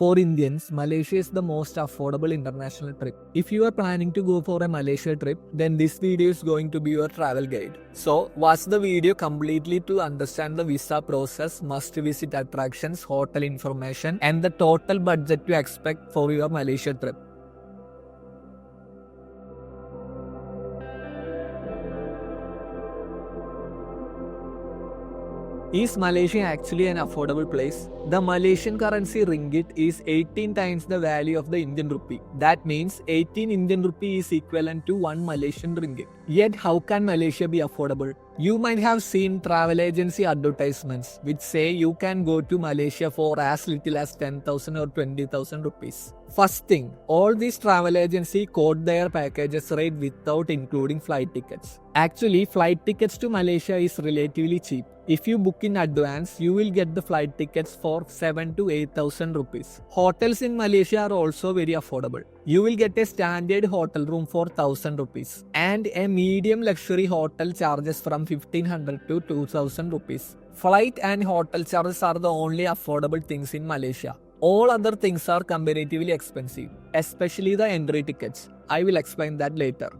For Indians, Malaysia is the most affordable international trip. If you are planning to go for a Malaysia trip, then this video is going to be your travel guide. So, watch the video completely to understand the visa process, must-visit attractions, hotel information, and the total budget to expect for your Malaysia trip. Is Malaysia actually an affordable place? The Malaysian currency ringgit is 18 times the value of the Indian rupee. That means 18 Indian rupee is equivalent to 1 Malaysian ringgit. Yet how can Malaysia be affordable? You might have seen travel agency advertisements which say you can go to Malaysia for as little as 10,000 or 20,000 rupees. First thing, all these travel agency quote their packages rate without including flight tickets. Actually, flight tickets to Malaysia is relatively cheap. If you book in advance, you will get the flight tickets for 7 to 8,000 rupees. Hotels in Malaysia are also very affordable. You will get a standard hotel room for 1,000 rupees and a medium luxury hotel charges from 1,500 to 2,000 rupees. Flight and hotel charges are the only affordable things in Malaysia. All other things are comparatively expensive, especially the entry tickets. I will explain that later.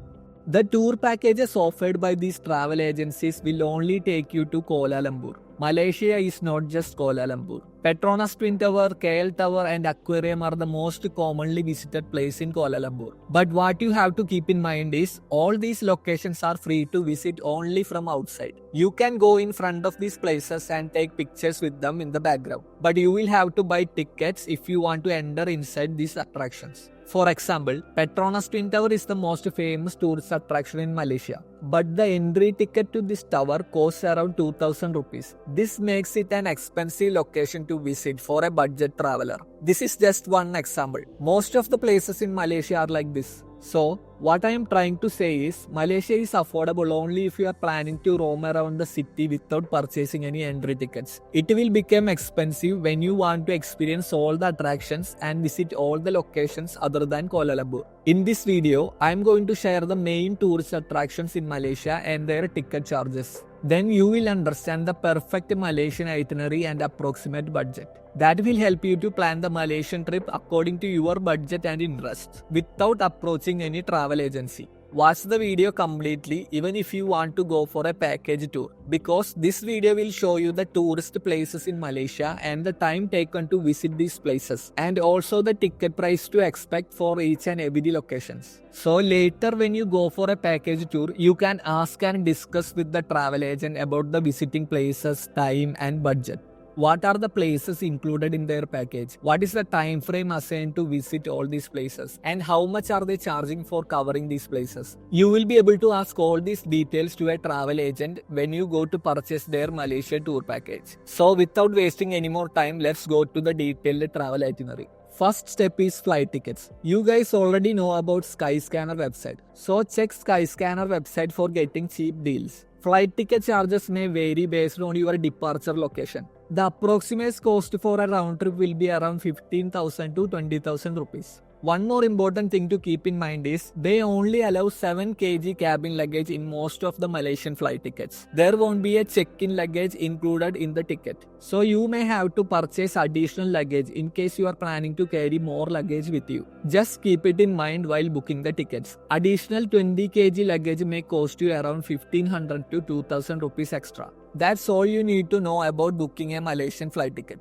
The tour packages offered by these travel agencies will only take you to Kuala Lumpur. Malaysia is not just Kuala Lumpur. Petronas Twin Tower, KL Tower and Aquarium are the most commonly visited place in Kuala Lumpur. But what you have to keep in mind is all these locations are free to visit only from outside. You can go in front of these places and take pictures with them in the background. But you will have to buy tickets if you want to enter inside these attractions. For example, Petronas Twin Tower is the most famous tourist attraction in Malaysia. But the entry ticket to this tower costs around 2,000 rupees. This makes it an expensive location to visit for a budget traveler. This is just one example. Most of the places in Malaysia are like this. So, what I am trying to say is, Malaysia is affordable only if you are planning to roam around the city without purchasing any entry tickets. It will become expensive when you want to experience all the attractions and visit all the locations other than Kuala Lumpur. In this video, I am going to share the main tourist attractions in Malaysia and their ticket charges. Then you will understand the perfect Malaysian itinerary and approximate budget. That will help you to plan the Malaysian trip according to your budget and interests without approaching any travel agency. Watch the video completely even if you want to go for a package tour, because this video will show you the tourist places in Malaysia and the time taken to visit these places, and also the ticket price to expect for each and every locations. So later when you go for a package tour, you can ask and discuss with the travel agent about the visiting places, time and budget. What are the places included in their package? What is the time frame assigned to visit all these places? And how much are they charging for covering these places? You will be able to ask all these details to a travel agent when you go to purchase their Malaysia tour package. So without wasting any more time, let's go to the detailed travel itinerary. First step is flight tickets. You guys already know about Skyscanner website. So check Skyscanner website for getting cheap deals. Flight ticket charges may vary based on your departure location. The approximate cost for a round trip will be around 15,000 to 20,000 rupees. One more important thing to keep in mind is they only allow 7 kg cabin luggage in most of the Malaysian flight tickets. There won't be a check-in luggage included in the ticket. So you may have to purchase additional luggage in case you are planning to carry more luggage with you. Just keep it in mind while booking the tickets. Additional 20 kg luggage may cost you around 1,500 to 2,000 rupees extra. That's all you need to know about booking a Malaysian flight ticket.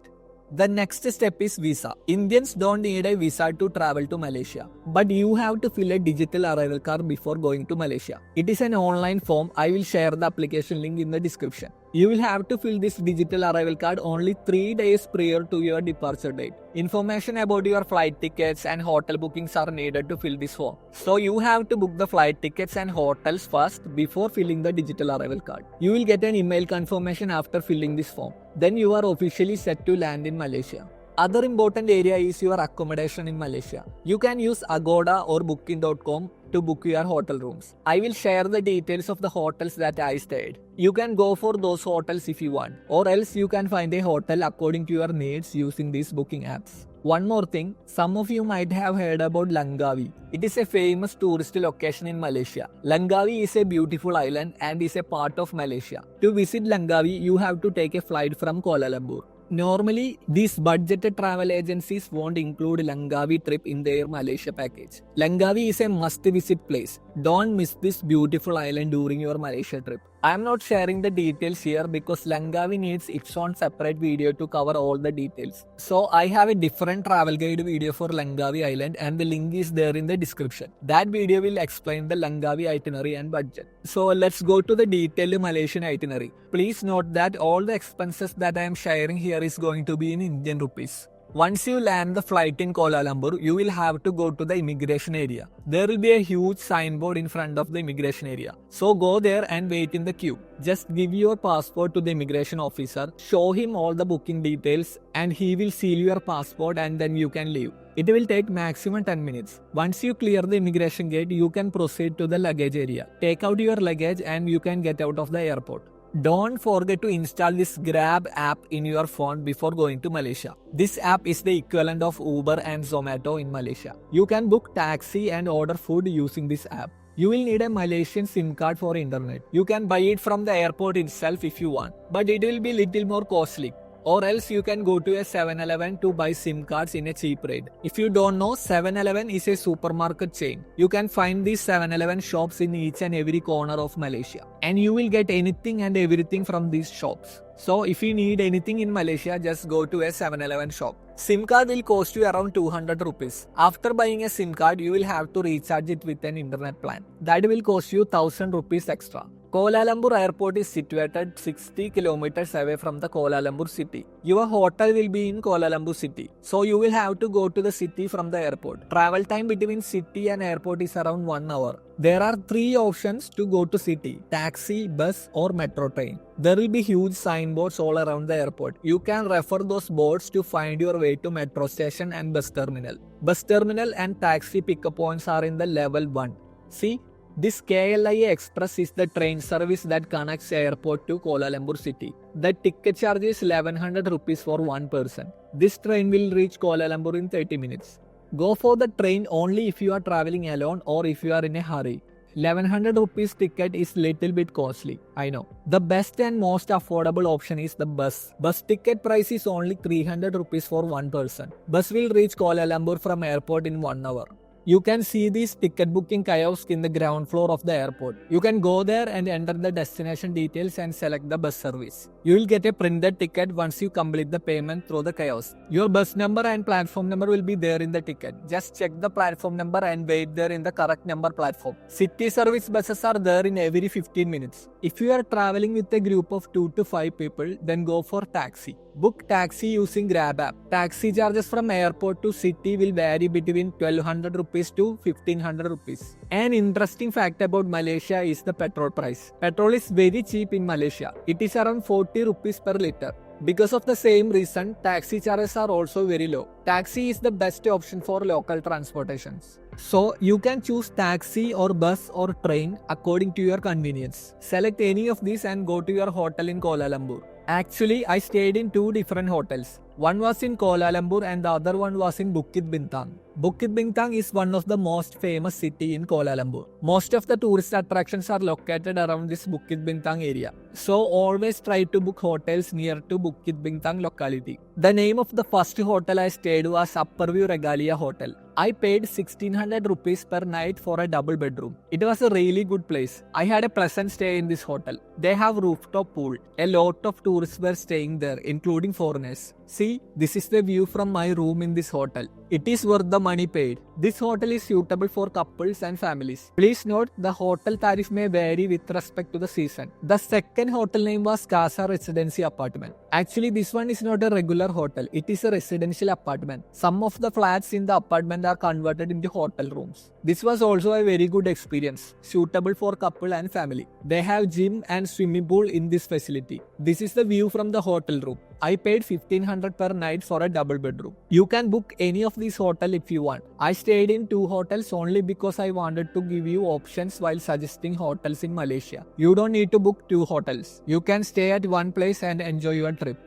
The next step is visa. Indians don't need a visa to travel to Malaysia, but you have to fill a digital arrival card before going to Malaysia. It is an online form. I will share the application link in the description. You will have to fill this digital arrival card only 3 days prior to your departure date. Information about your flight tickets and hotel bookings are needed to fill this form. So you have to book the flight tickets and hotels first before filling the digital arrival card. You will get an email confirmation after filling this form. Then you are officially set to land in Malaysia. Other important area is your accommodation in Malaysia. You can use Agoda or Booking.com to book your hotel rooms. I will share the details of the hotels that I stayed. You can go for those hotels if you want, or else you can find a hotel according to your needs using these booking apps. One more thing, some of you might have heard about Langkawi. It is a famous tourist location in Malaysia. Langkawi is a beautiful island and is a part of Malaysia. To visit Langkawi, you have to take a flight from Kuala Lumpur. Normally, these budgeted travel agencies won't include Langkawi trip in their Malaysia package. Langkawi is a must-visit place. Don't miss this beautiful island during your Malaysia trip. I am not sharing the details here because Langkawi needs its own separate video to cover all the details. So I have a different travel guide video for Langkawi Island and the link is there in the description. That video will explain the Langkawi itinerary and budget. So let's go to the detailed Malaysian itinerary. Please note that all the expenses that I am sharing here is going to be in Indian rupees. Once you land the flight in Kuala Lumpur, you will have to go to the immigration area. There will be a huge signboard in front of the immigration area. So go there and wait in the queue. Just give your passport to the immigration officer, show him all the booking details and he will seal your passport and then you can leave. It will take maximum 10 minutes. Once you clear the immigration gate, you can proceed to the luggage area. Take out your luggage and you can get out of the airport. Don't forget to install this Grab app in your phone before going to Malaysia. This app is the equivalent of Uber and Zomato in Malaysia. You can book taxi and order food using this app. You will need a Malaysian SIM card for internet. You can buy it from the airport itself if you want, but it will be little more costly. Or else you can go to a 7-Eleven to buy SIM cards in a cheap rate. If you don't know, 7-Eleven is a supermarket chain. You can find these 7-Eleven shops in each and every corner of Malaysia. And you will get anything and everything from these shops. So if you need anything in Malaysia, just go to a 7-Eleven shop. SIM card will cost you around 200 rupees. After buying a SIM card, you will have to recharge it with an internet plan. That will cost you 1000 rupees extra. Kuala Lumpur Airport is situated 60 kilometers away from the Kuala Lumpur city. Your hotel will be in Kuala Lumpur city. So you will have to go to the city from the airport. Travel time between city and airport is around 1 hour. There are 3 options to go to city: taxi, bus or metro train. There will be huge signboards all around the airport. You can refer those boards to find your way to metro station and bus terminal. Bus terminal and taxi pickup points are in the level 1. See? This KLIA Express is the train service that connects airport to Kuala Lumpur city. The ticket charge is 1100 rupees for one person. This train will reach Kuala Lumpur in 30 minutes. Go for the train only if you are traveling alone or if you are in a hurry. 1100 rupees ticket is little bit costly, I know. The best and most affordable option is the bus. Bus ticket price is only 300 rupees for one person. Bus will reach Kuala Lumpur from airport in 1 hour. You can see these ticket booking kiosk in the ground floor of the airport. You can go there and enter the destination details and select the bus service. You will get a printed ticket once you complete the payment through the kiosk. Your bus number and platform number will be there in the ticket. Just check the platform number and wait there in the correct number platform. City service buses are there in every 15 minutes. If you are traveling with a group of 2 to 5 people, then go for taxi. Book taxi using Grab app. Taxi charges from airport to city will vary between 1200 rupees to 1500 rupees. An interesting fact about Malaysia is the petrol price. Petrol is very cheap in Malaysia. It is around 40 rupees per liter. Because of the same reason, taxi charges are also very low. Taxi is the best option for local transportations. So you can choose taxi or bus or train according to your convenience. Select any of these and go to your hotel in Kuala Lumpur. Actually, I stayed in 2 different hotels. One was in Kuala Lumpur and the other one was in Bukit Bintang. Bukit Bintang is one of the most famous city in Kuala Lumpur. Most of the tourist attractions are located around this Bukit Bintang area. So always try to book hotels near to Bukit Bintang locality. The name of the first hotel I stayed was Upper View Regalia Hotel. I paid 1600 rupees per night for a double bedroom. It was a really good place. I had a pleasant stay in this hotel. They have rooftop pool. A lot of tourists were staying there, including foreigners. See, this is the view from my room in this hotel. It is worth the money paid. This hotel is suitable for couples and families. Please note, the hotel tariff may vary with respect to the season. The second hotel name was Casa Residency Apartment. Actually, this one is not a regular hotel. It is a residential apartment. Some of the flats in the apartment are converted into hotel rooms. This was also a very good experience, suitable for couple and family. They have gym and swimming pool in this facility. This is the view from the hotel room. I paid 1500 per night for a double bedroom. You can book any of these hotels if you want. I stayed in 2 hotels only because I wanted to give you options while suggesting hotels in Malaysia. You don't need to book 2 hotels. You can stay at one place and enjoy your trip.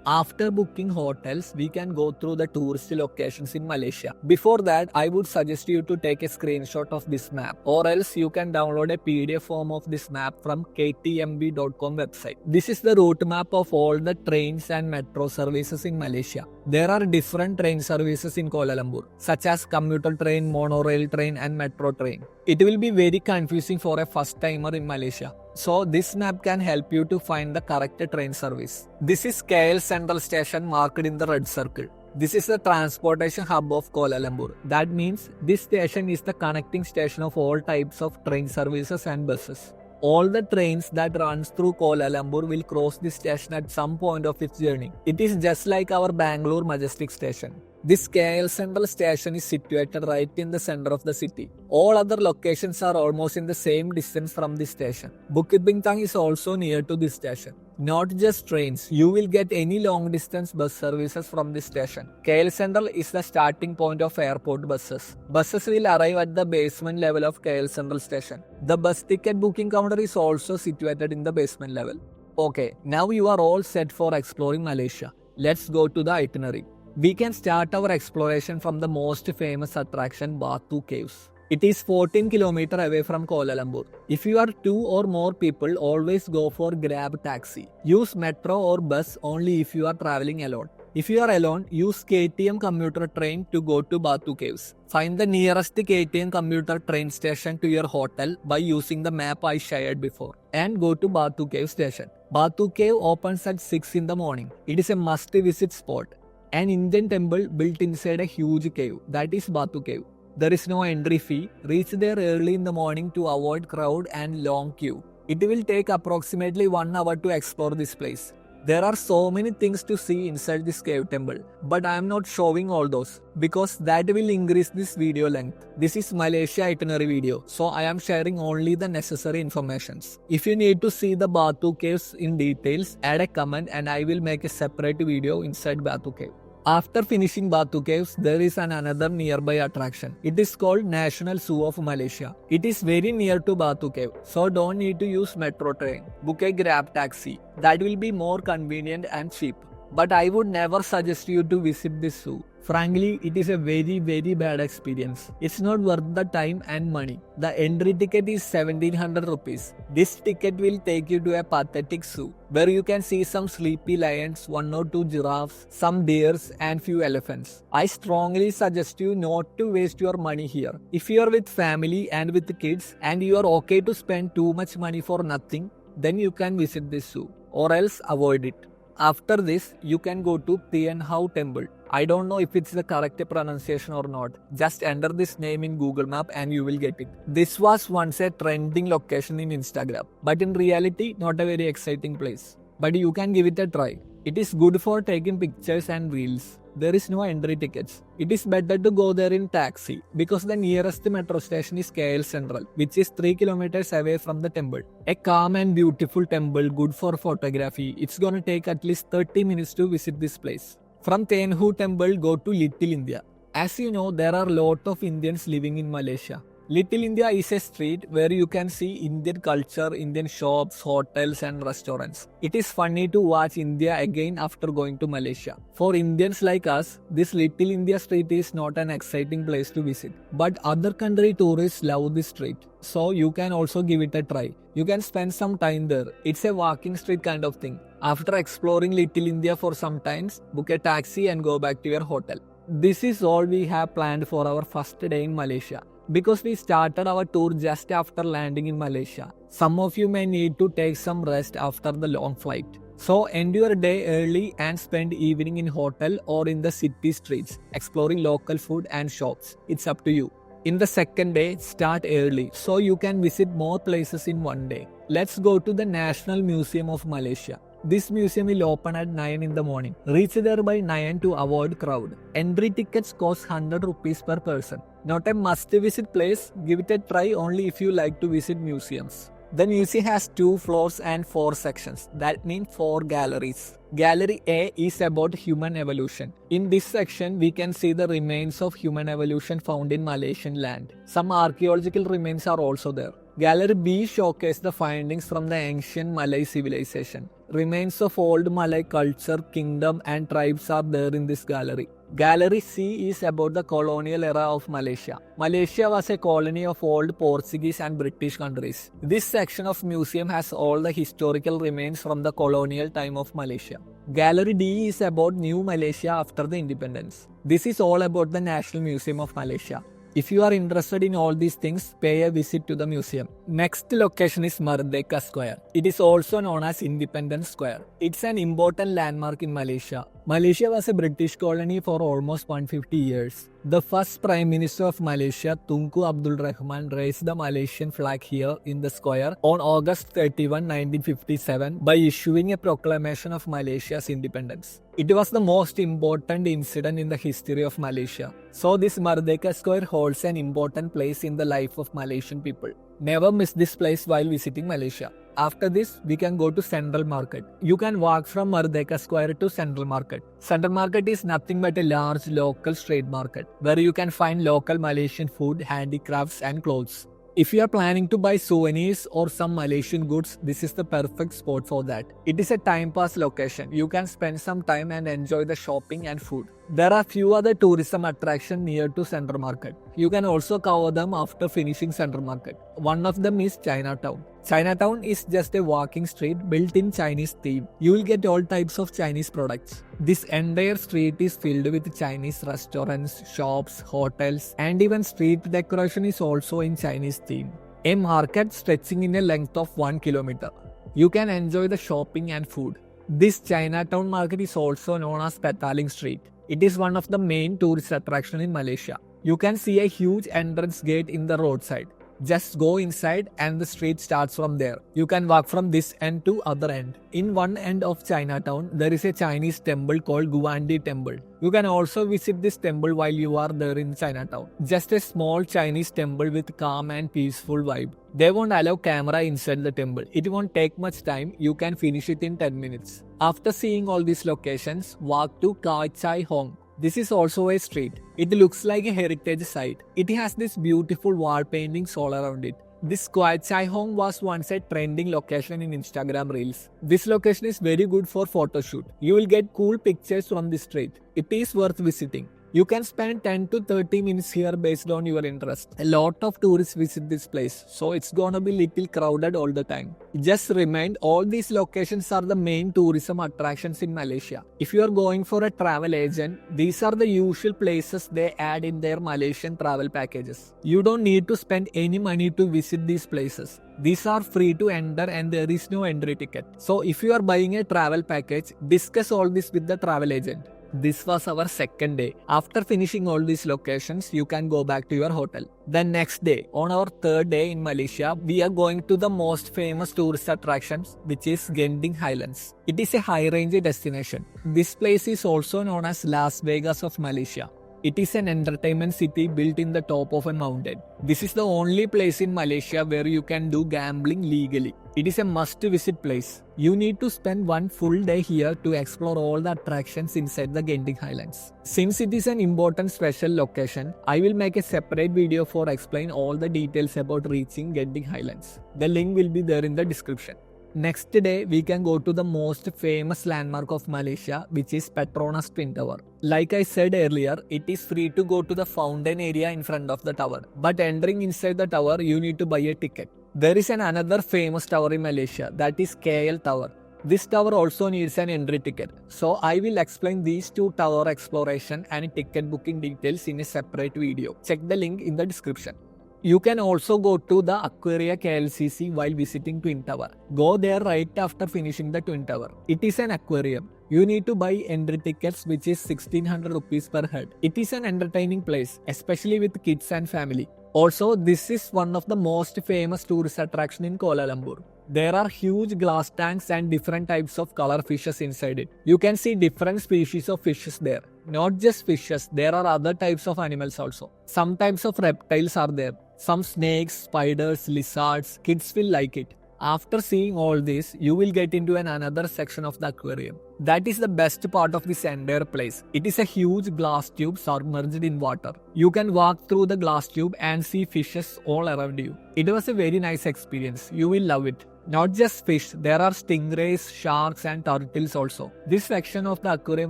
After booking hotels, we can go through the tourist locations in Malaysia. Before that, I would suggest you to take a screenshot of this map, or else you can download a PDF form of this map from ktmb.com website. This is the route map of all the trains and metro services in Malaysia. There are different train services in Kuala Lumpur, such as commuter train, monorail train and metro train. It will be very confusing for a first timer in Malaysia. So this map can help you to find the correct train service. This is KL Central Station marked in the red circle. This is the transportation hub of Kuala Lumpur. That means this station is the connecting station of all types of train services and buses. All the trains that runs through Kuala Lumpur will cross this station at some point of its journey. It is just like our Bangalore Majestic Station. This KL Central Station is situated right in the center of the city. All other locations are almost in the same distance from this station. Bukit Bintang is also near to this station. Not just trains, you will get any long distance bus services from this station. KL Central is the starting point of airport buses. Buses will arrive at the basement level of KL Central Station. The bus ticket booking counter is also situated in the basement level. Okay, now you are all set for exploring Malaysia. Let's go to the itinerary. We can start our exploration from the most famous attraction, Batu Caves. It is 14 km away from Kuala Lumpur. If you are 2 or more people, always go for Grab taxi. Use metro or bus only if you are traveling alone. If you are alone, use KTM commuter train to go to Batu Caves. Find the nearest KTM commuter train station to your hotel by using the map I shared before and go to Batu Cave station. Batu Cave opens at 6 in the morning. It is a must-visit spot. An Indian temple built inside a huge cave, that is Batu Cave. There is no entry fee. Reach there early in the morning to avoid crowd and long queue. It will take approximately 1 hour to explore this place. There are so many things to see inside this cave temple, but I am not showing all those because that will increase this video length. This is Malaysia itinerary video, so I am sharing only the necessary informations. If you need to see the Batu Caves in details, add a comment and I will make a separate video inside Batu Cave. After finishing Batu Caves, there is another nearby attraction. It is called National Zoo of Malaysia. It is very near to Batu Cave, so don't need to use metro train. Book a Grab taxi. That will be more convenient and cheap. But I would never suggest you to visit this zoo. Frankly, it is a very bad experience. It's not worth the time and money. The entry ticket is 1700 rupees. This ticket will take you to a pathetic zoo where you can see some sleepy lions, 1 or 2 giraffes, some deers and few elephants. I strongly suggest you not to waste your money here. If you are with family and with kids and you are okay to spend too much money for nothing, then you can visit this zoo or else avoid it. After this, you can go to Tien Hau Temple. I don't know if it's the correct pronunciation or not. Just enter this name in Google Map and you will get it. This was once a trending location in Instagram, but in reality, not a very exciting place. But you can give it a try. It is good for taking pictures and reels. There is no entry tickets. It is better to go there in taxi because the nearest metro station is KL Central, which is 3 kilometers away from the temple. A calm and beautiful temple, good for photography. It's gonna take at least 30 minutes to visit this place. From Tien Hau Temple, go to Little India. As you know, there are a lot of Indians living in Malaysia. Little India is a street where you can see Indian culture, Indian shops, hotels and restaurants. It is funny to watch India again after going to Malaysia. For Indians like us, this Little India street is not an exciting place to visit. But other country tourists love this street. So you can also give it a try. You can spend some time there. It's a walking street kind of thing. After exploring Little India for some time, book a taxi and go back to your hotel. This is all we have planned for our first day in Malaysia. Because we started our tour just after landing in Malaysia. Some of you may need to take some rest after the long flight. So end your day early and spend evening in hotel or in the city streets, exploring local food and shops. It's up to you. In the second day, start early so you can visit more places in one day. Let's go to the National Museum of Malaysia. This museum will open at 9 in the morning. Reach there by 9 to avoid crowd. Entry tickets cost 100 rupees per person. Not a must-visit place, give it a try only if you like to visit museums. The museum has 2 floors and 4 sections. That means 4 galleries. Gallery A is about human evolution. In this section, we can see the remains of human evolution found in Malaysian land. Some archaeological remains are also there. Gallery B showcases the findings from the ancient Malay civilization. Remains of old Malay culture, kingdom and tribes are there in this gallery. Gallery C is about the colonial era of Malaysia. Malaysia was a colony of old Portuguese and British countries. This section of museum has all the historical remains from the colonial time of Malaysia. Gallery D is about New Malaysia after the independence. This is all about the National Museum of Malaysia. If you are interested in all these things, pay a visit to the museum. Next location is Merdeka Square. It is also known as Independence Square. It's an important landmark in Malaysia. Malaysia was a British colony for almost 150 years. The first Prime Minister of Malaysia, Tunku Abdul Rahman, raised the Malaysian flag here in the square on August 31, 1957 by issuing a proclamation of Malaysia's independence. It was the most important incident in the history of Malaysia. So this Merdeka Square holds an important place in the life of Malaysian people. Never miss this place while visiting Malaysia. After this, we can go to Central Market. You can walk from Merdeka Square to Central Market. Central Market is nothing but a large local street market where you can find local Malaysian food, handicrafts and clothes. If you are planning to buy souvenirs or some Malaysian goods, this is the perfect spot for that. It is a time pass location. You can spend some time and enjoy the shopping and food. There are few other tourism attractions near to Central Market. You can also cover them after finishing Central Market. One of them is Chinatown. Chinatown is just a walking street built in Chinese theme. You will get all types of Chinese products. This entire street is filled with Chinese restaurants, shops, hotels, and even street decoration is also in Chinese theme. A market stretching in a length of 1 kilometer. You can enjoy the shopping and food. This Chinatown market is also known as Petaling Street. It is one of the main tourist attractions in Malaysia. You can see a huge entrance gate in the roadside. Just go inside and the street starts from there. You can walk from this end to other end. In one end of Chinatown, there is a Chinese temple called Guandi Temple. You can also visit this temple while you are there in Chinatown. Just a small Chinese temple with calm and peaceful vibe. They won't allow camera inside the temple. It won't take much time. You can finish it in 10 minutes. After seeing all these locations, walk to Kai Chai Hong. This is also a street. It looks like a heritage site. It has this beautiful wall paintings all around it. This Kwai Chai Hong was once a trending location in Instagram Reels. This location is very good for photo shoot. You will get cool pictures from this street. It is worth visiting. You can spend 10 to 30 minutes here based on your interest. A lot of tourists visit this place, so it's gonna be little crowded all the time. Just remind, all these locations are the main tourism attractions in Malaysia. If you are going for a travel agent, these are the usual places they add in their Malaysian travel packages. You don't need to spend any money to visit these places. These are free to enter and there is no entry ticket. So if you are buying a travel package, discuss all this with the travel agent. This was our second day. After finishing all these locations, you can go back to your hotel. The next day, on our third day in Malaysia, we are going to the most famous tourist attractions, which is Genting Highlands. It is a high-range destination. This place is also known as Las Vegas of Malaysia. It is an entertainment city built in the top of a mountain. This is the only place in Malaysia where you can do gambling legally. It is a must-visit place. You need to spend one full day here to explore all the attractions inside the Genting Highlands. Since it is an important special location, I will make a separate video for explain all the details about reaching Genting Highlands. The link will be there in the description. Next day, we can go to the most famous landmark of Malaysia, which is Petronas Twin Tower. Like I said earlier, it is free to go to the fountain area in front of the tower. But entering inside the tower, you need to buy a ticket. There is another famous tower in Malaysia, that is KL Tower. This tower also needs an entry ticket. So I will explain these two tower exploration and ticket booking details in a separate video. Check the link in the description. You can also go to the Aquaria KLCC while visiting Twin Tower. Go there right after finishing the Twin Tower. It is an aquarium. You need to buy entry tickets, which is 1600 rupees per head. It is an entertaining place, especially with kids and family. Also, this is one of the most famous tourist attraction in Kuala Lumpur. There are huge glass tanks and different types of color fishes inside it. You can see different species of fishes there. Not just fishes, there are other types of animals also. Some types of reptiles are there. Some snakes, spiders, lizards. Kids will like it. After seeing all this, you will get into another section of the aquarium. That is the best part of this entire place. It is a huge glass tube submerged in water. You can walk through the glass tube and see fishes all around you. It was a very nice experience. You will love it. Not just fish, there are stingrays, sharks and turtles also. This section of the aquarium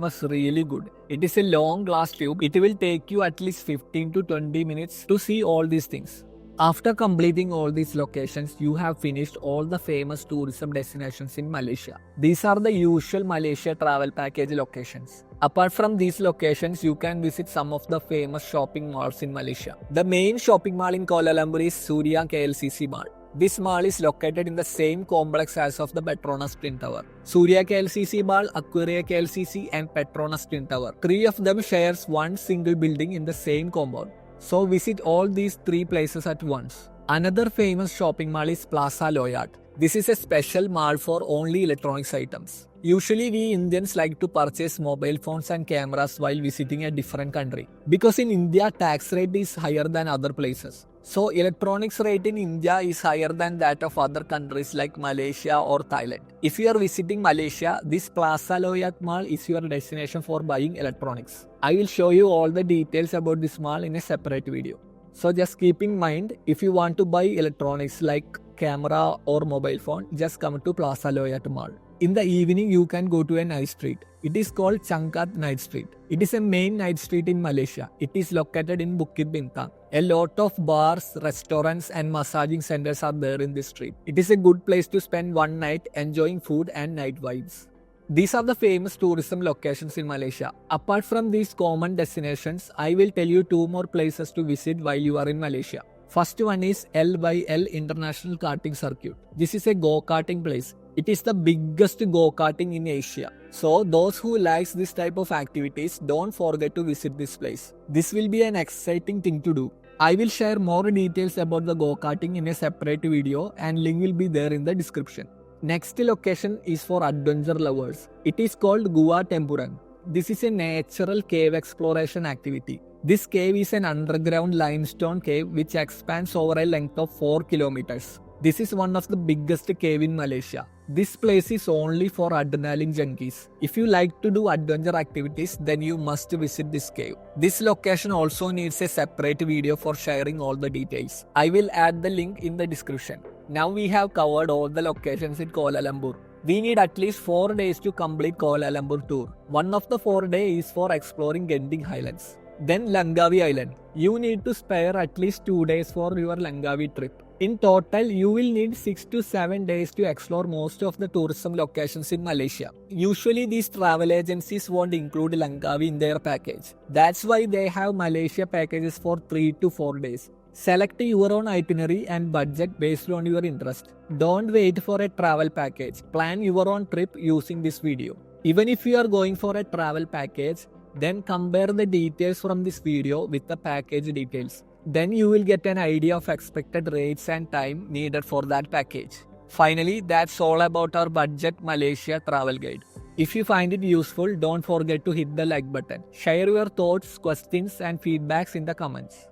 was really good. It is a long glass tube. It will take you at least 15 to 20 minutes to see all these things. After completing all these locations, you have finished all the famous tourism destinations in Malaysia. These are the usual Malaysia travel package locations. Apart from these locations, you can visit some of the famous shopping malls in Malaysia. The main shopping mall in Kuala Lumpur is Suria KLCC Mall. This mall is located in the same complex as of the Petronas Twin Tower. Suria KLCC Mall, Aquaria KLCC and Petronas Twin Tower. Three of them shares one single building in the same compound. So visit all these three places at once. Another famous shopping mall is Plaza Loyat. This is a special mall for only electronics items. Usually we Indians like to purchase mobile phones and cameras while visiting a different country. Because in India tax rate is higher than other places. So electronics rate in India is higher than that of other countries like Malaysia or Thailand. If you are visiting Malaysia, this Plaza Loyat Mall is your destination for buying electronics. I will show you all the details about this mall in a separate video. So just keep in mind, if you want to buy electronics like camera or mobile phone, just come to Plaza Loyat Mall. In the evening, you can go to a night street. It is called Changkat Night Street. It is a main night street in Malaysia. It is located in Bukit Bintang. A lot of bars, restaurants and massaging centers are there in this street. It is a good place to spend one night enjoying food and night vibes. These are the famous tourism locations in Malaysia. Apart from these common destinations, I will tell you two more places to visit while you are in Malaysia. First one is L International Karting Circuit. This is a go-karting place. It is the biggest go-karting in Asia. So those who likes this type of activities, don't forget to visit this place. This will be an exciting thing to do. I will share more details about the go-karting in a separate video and link will be there in the description. Next location is for adventure lovers. It is called Gua Tempuran. This is a natural cave exploration activity. This cave is an underground limestone cave which expands over a length of 4 kilometers. This is one of the biggest cave in Malaysia. This place is only for adrenaline junkies. If you like to do adventure activities, then you must visit this cave. This location also needs a separate video for sharing all the details. I will add the link in the description. Now we have covered all the locations in Kuala Lumpur. We need at least 4 days to complete Kuala Lumpur tour. One of the 4 days is for exploring Genting Highlands. Then Langkawi Island. You need to spare at least 2 days for your Langkawi trip. In total, you will need 6 to 7 days to explore most of the tourism locations in Malaysia. Usually these travel agencies won't include Langkawi in their package. That's why they have Malaysia packages for 3 to 4 days. Select your own itinerary and budget based on your interest. Don't wait for a travel package. Plan your own trip using this video. Even if you are going for a travel package, then compare the details from this video with the package details. Then you will get an idea of expected rates and time needed for that package. Finally, that's all about our budget Malaysia travel guide. If you find it useful, don't forget to hit the like button. Share your thoughts, questions and feedbacks in the comments.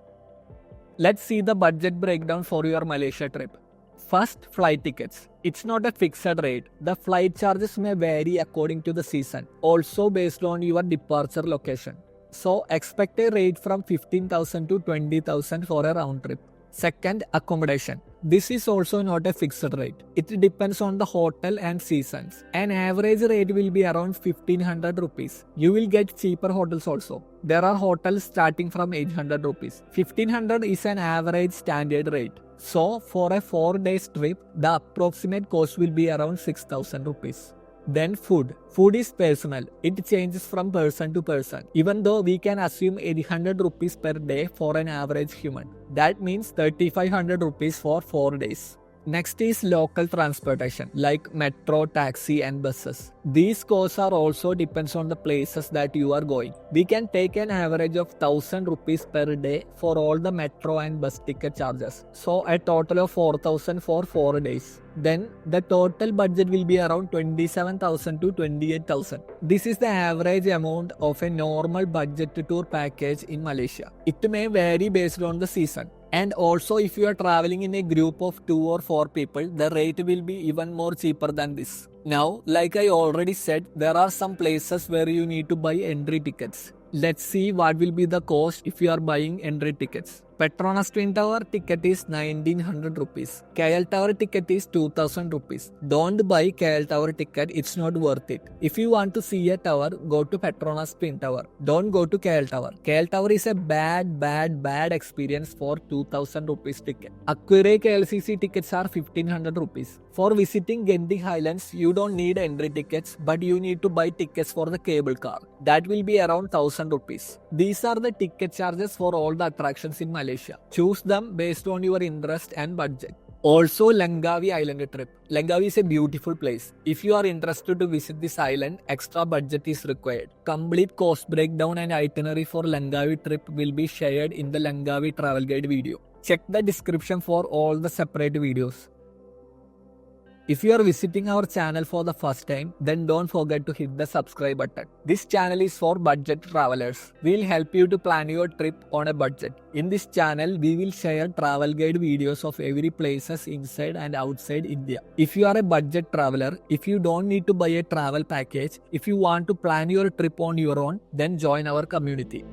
Let's see the budget breakdown for your Malaysia trip. First, flight tickets. It's not a fixed rate. The flight charges may vary according to the season, also based on your departure location. So expect a rate from 15,000 to 20,000 for a round trip. Second, accommodation. This is also not a fixed rate. It depends on the hotel and seasons. An average rate will be around 1500 rupees. You will get cheaper hotels also. There are hotels starting from 800 rupees. 1500 is an average standard rate. So for a 4 days trip, the approximate cost will be around 6,000 rupees. Then food. Food is personal. It changes from person to person. Even though we can assume 800 rupees per day for an average human. That means 3500 rupees for 4 days. Next is local transportation like metro, taxi and buses. These costs are also depends on the places that you are going. We can take an average of 1000 rupees per day for all the metro and bus ticket charges. So a total of 4000 for 4 days. Then the total budget will be around 27,000 to 28,000. This is the average amount of a normal budget tour package in Malaysia. It may vary based on the season. And also, if you are traveling in a group of 2 or 4 people, the rate will be even more cheaper than this. Now, like I already said, there are some places where you need to buy entry tickets. Let's see what will be the cost if you are buying entry tickets. Petronas Twin Tower ticket is 1900 rupees. KL Tower ticket is 2000 rupees. Don't buy KL Tower ticket, it's not worth it. If you want to see a tower, go to Petronas Twin Tower. Don't go to KL Tower. KL Tower is a bad experience for 2000 rupees ticket. Aquare KLCC tickets are 1500 rupees. For visiting Genting Highlands, you don't need entry tickets, but you need to buy tickets for the cable car. That will be around 1000 rupees. These are the ticket charges for all the attractions in Malaysia. Choose them based on your interest and budget. Also, Langkawi Island trip. Langkawi is a beautiful place. If you are interested to visit this island, extra budget is required. Complete cost breakdown and itinerary for Langkawi trip will be shared in the Langkawi travel guide video. Check the description for all the separate videos. If you are visiting our channel for the first time, then don't forget to hit the subscribe button. This channel is for budget travelers. We'll help you to plan your trip on a budget. In this channel, we will share travel guide videos of every places inside and outside India. If you are a budget traveler, if you don't need to buy a travel package, if you want to plan your trip on your own, then join our community.